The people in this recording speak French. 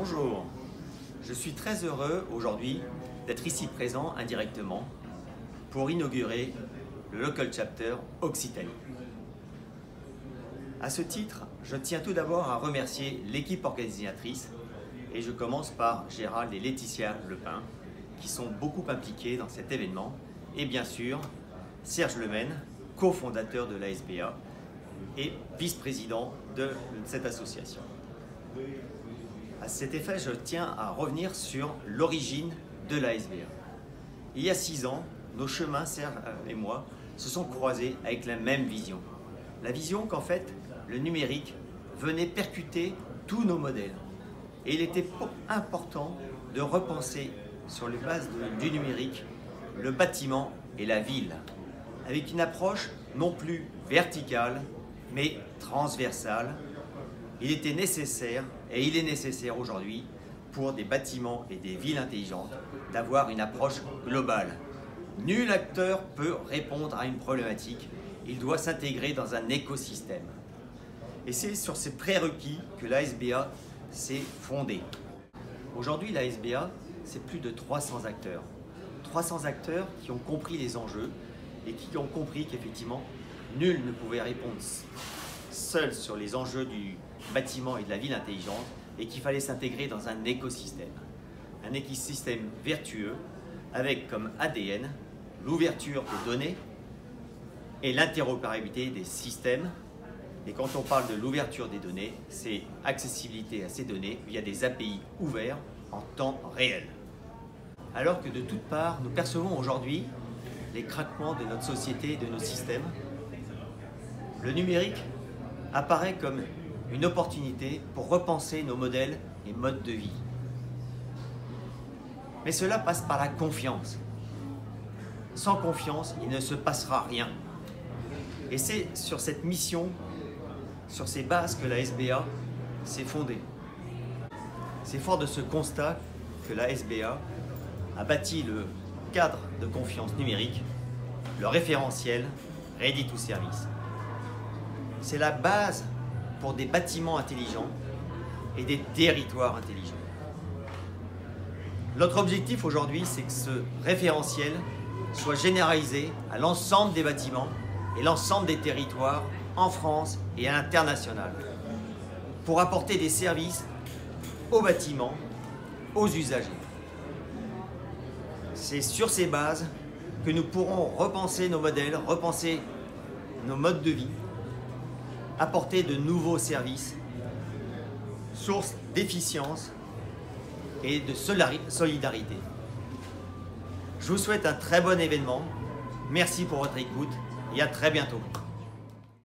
Bonjour, je suis très heureux aujourd'hui d'être ici présent indirectement pour inaugurer le Local Chapter Occitanie. À ce titre, je tiens tout d'abord à remercier l'équipe organisatrice et je commence par Gérald et Laetitia Lepin qui sont beaucoup impliqués dans cet événement et bien sûr Serge Lemaine, cofondateur de l'ASBA et vice-président de cette association. À cet effet, je tiens à revenir sur l'origine de l'ASBA. Il y a 6 ans, nos chemins, Serge et moi, se sont croisés avec la même vision. La vision qu'en fait, le numérique venait percuter tous nos modèles. Et il était important de repenser sur les bases du numérique le bâtiment et la ville, avec une approche non plus verticale, mais transversale. Il était nécessaire, et il est nécessaire aujourd'hui, pour des bâtiments et des villes intelligentes, d'avoir une approche globale. Nul acteur peut répondre à une problématique, il doit s'intégrer dans un écosystème. Et c'est sur ces prérequis que l'ASBA s'est fondée. Aujourd'hui, l'ASBA, c'est plus de 300 acteurs. 300 acteurs qui ont compris les enjeux et qui ont compris qu'effectivement, nul ne pouvait répondre seul sur les enjeux du bâtiment et de la ville intelligente et qu'il fallait s'intégrer dans un écosystème vertueux avec comme ADN l'ouverture des données et l'interopérabilité des systèmes. Et quand on parle de l'ouverture des données, c'est accessibilité à ces données via des API ouverts en temps réel. Alors que de toutes parts, nous percevons aujourd'hui les craquements de notre société et de nos systèmes, le numérique apparaît comme une opportunité pour repenser nos modèles et modes de vie. Mais cela passe par la confiance. Sans confiance, il ne se passera rien. Et c'est sur cette mission, sur ces bases que la SBA s'est fondée. C'est fort de ce constat que la SBA a bâti le cadre de confiance numérique, le référentiel Ready to Service. C'est la base pour des bâtiments intelligents et des territoires intelligents. Notre objectif aujourd'hui, c'est que ce référentiel soit généralisé à l'ensemble des bâtiments et l'ensemble des territoires en France et à l'international pour apporter des services aux bâtiments, aux usagers. C'est sur ces bases que nous pourrons repenser nos modèles, repenser nos modes de vie, apporter de nouveaux services, source d'efficience et de solidarité. Je vous souhaite un très bon événement. Merci pour votre écoute et à très bientôt.